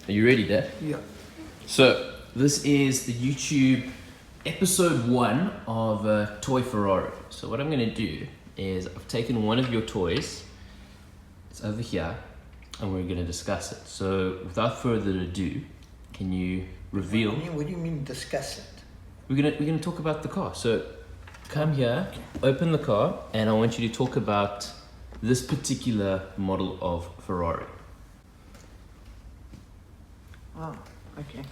Are you ready, Dad? Yeah. So, this is the YouTube episode 1 of Toy Ferrari. So what I'm going to do is I've taken one of your toys, it's over here, and we're going to discuss it. So without further ado, can you reveal? What do you mean discuss it? We're gonna talk about the car. So come here, open the car, and I want you to talk about this particular model of Ferrari. Oh, okay.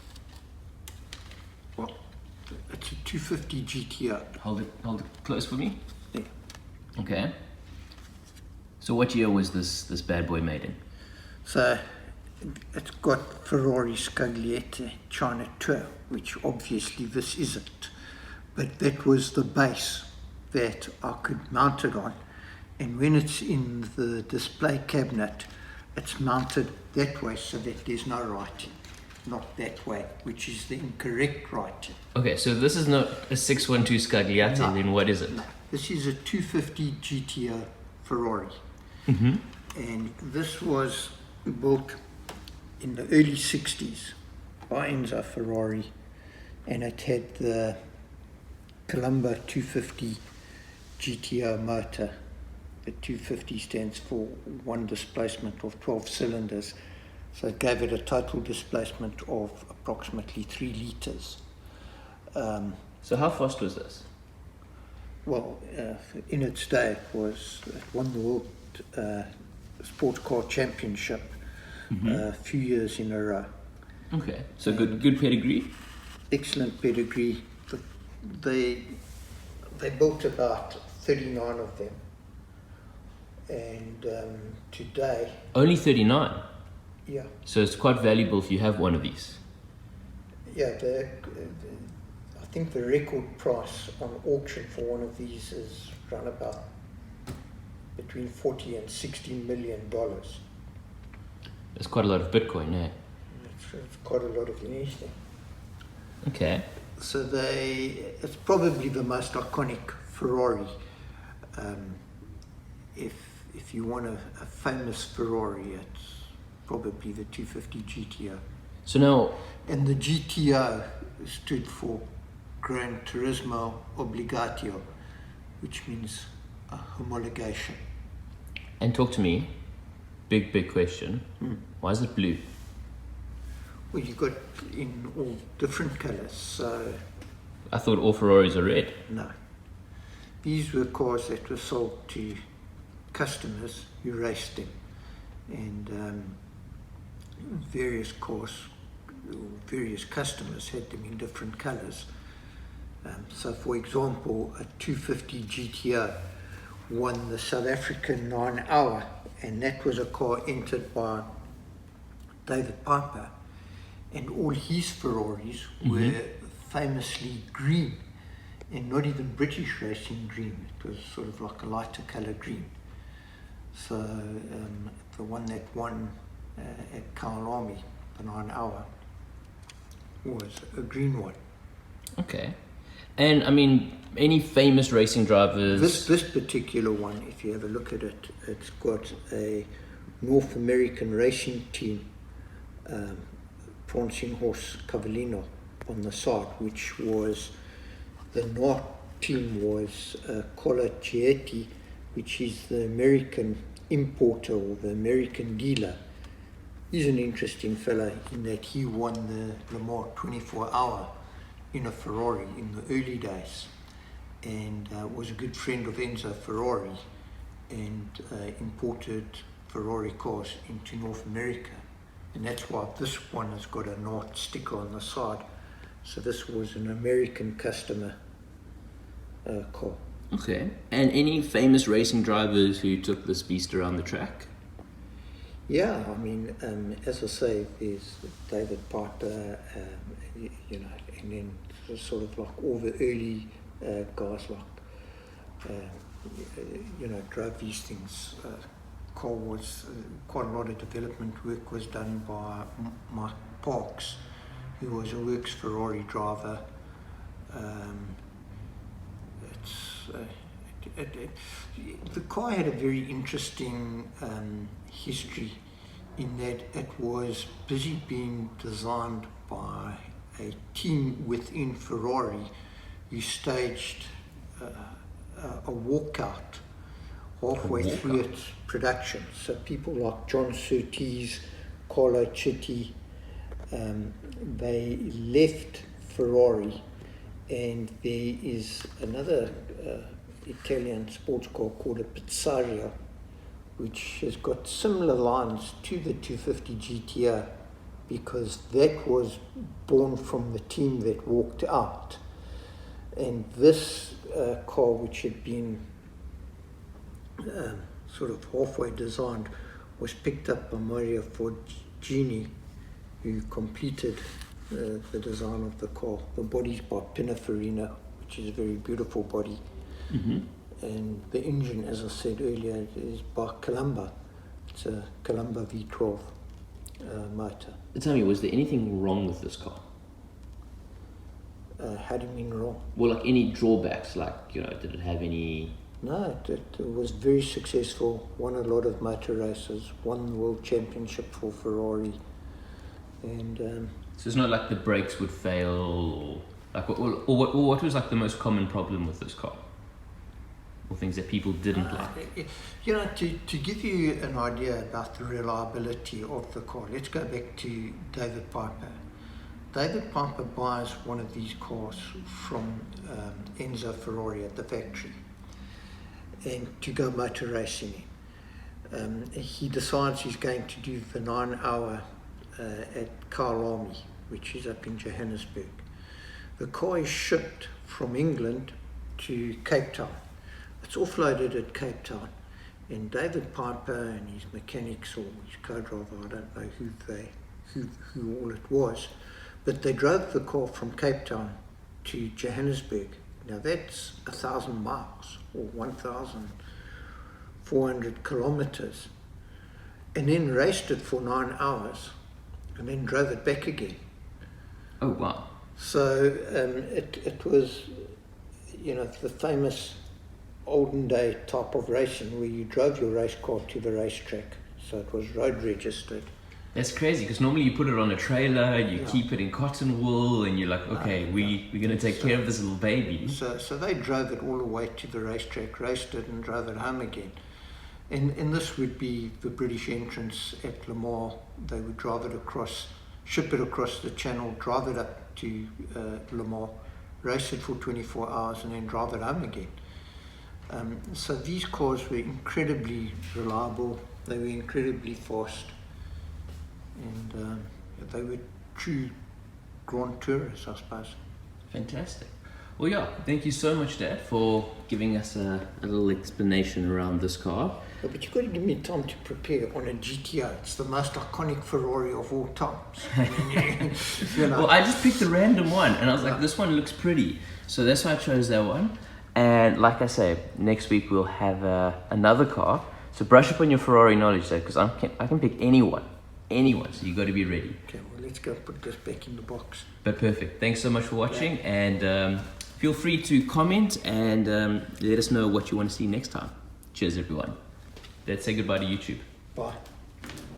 Well, it's a 250 GTO. Hold it close for me. Yeah. Okay. So what year was this bad boy made in? So it's got Ferrari Scagliette China Tour, which obviously this isn't. But that was the base that I could mount it on. And when it's in the display cabinet, it's mounted that way so that there's no writing. Not that way, which is the incorrect writing. Okay, so this is not a 612 Scagliette, No. then what is it? No, this is a 250 GTO Ferrari. Mm-hmm. And this was built in the early 60s by Enzo Ferrari, and it had the Colombo 250 GTO motor. The 250 stands for one displacement of 12 cylinders, so it gave it a total displacement of approximately 3 litres. So how fast was this? Well, in its day, it won the World Sports Car Championship a few years in a row. Okay, so good pedigree? Excellent pedigree. They built about 39 of them, and today, Only 39? yeah, So it's quite valuable if you have one of these. yeah. I think the record price on auction for one of these is around about between $40 and $60 million. It's quite a lot of Bitcoin, eh? It's quite a lot of anything. Okay. So it's probably the most iconic Ferrari. If you want a famous Ferrari, it's probably the 250 GTO. So now, And the GTO stood for Gran Turismo Obligatio, which means a homologation. and talk to me, big question. Why is it blue? Well, you got in all different colors, so I thought all Ferraris are red. no. These were cars that were sold to customers who raced them, and various customers had them in different colors. So, for example, a 250 GTO won the South African 9 Hour, and that was a car entered by David Piper, and all his Ferraris were famously green, and not even British racing green. It was sort of like a lighter colour green. So the one that won at Kyalami, the 9 Hour, was a green one. Okay. And I mean, any famous racing drivers? This particular one, if you have a look at it, it's got a North American racing team, prancing horse Cavallino on the side, which was the North team was Cola Chieti, which is the American importer or the American dealer. He's an interesting fella in that he won the Le Mans 24-hour in a Ferrari in the early days, and was a good friend of Enzo Ferrari, and imported Ferrari cars into North America, and that's why this one has got a North sticker on the side. So this was an American customer car. Okay. And any famous racing drivers who took this beast around the track? Yeah, I mean, as I say, there's David Piper, you know, and then sort of like all the early guys like, you know, drove these things. Car was quite a lot of development work was done by Mike Parks, who was a works Ferrari driver. The car had a very interesting history in that it was busy being designed by a team within Ferrari who staged a walkout halfway through its production. So people like John Surtees, Carlo Citti, they left Ferrari, and there is another Italian sports car called a Pizzaria, which has got similar lines to the 250 GTO, because that was born from the team that walked out. And this car, which had been sort of halfway designed, was picked up by Mario Forgini, who completed the design of the car. The body's by Pininfarina, which is a very beautiful body. Mm-hmm. And the engine, as I said earlier, is by Columba. It's a Columba V12 motor. Tell me, was there anything wrong with this car? How do you mean wrong? Well, like any drawbacks, like, you know, did it have any... No, it was very successful, won a lot of motor races, won the World Championship for Ferrari. And so it's not like the brakes would fail, or like, what was like the most common problem with this car? Or things that people didn't like? You know, to give you an idea about the reliability of the car, let's go back to David Piper. David Piper buys one of these cars from Enzo Ferrari at the factory, and to go motor racing in. He decides he's going to do the 9 hour at Kyalami, which is up in Johannesburg. The car is shipped from England to Cape Town. It's offloaded at Cape Town, and David Piper and his mechanics, or his co-driver, I don't know who all it was, but they drove the car from Cape Town to Johannesburg. Now that's 1,000 miles, or 1,400 kilometers, and then raced it for 9 hours, and then drove it back again. Oh, wow. So it was, you know, the famous olden day type of racing where you drove your race car to the racetrack. So it was road registered. That's crazy, because normally you put it on a trailer, you keep it in cotton wool, and you're like, okay, we're going to take care of this little baby. So they drove it all the way to the racetrack, raced it, and drove it home again. And this would be the British entrance at Le Mans. They would drive it across, ship it across the channel, drive it up to Le Mans, race it for 24 hours, and then drive it home again. So these cars were incredibly reliable, they were incredibly fast, and they were true Grand Tourists, I suppose. Fantastic. Well, yeah, thank you so much, Dad, for giving us a little explanation around this car. Yeah, but you've got to give me time to prepare on a GTO. It's the most iconic Ferrari of all times. I mean, you know. Well, I just picked a random one, and I was like, this one looks pretty. So that's why I chose that one. And like I say, next week we'll have another car. So brush up on your Ferrari knowledge there, because I can pick anyone. So you got to be ready. Okay, well, let's go put this back in the box. But perfect. Thanks so much for watching, and feel free to comment and let us know what you want to see next time. Cheers, everyone. Let's say goodbye to YouTube. Bye.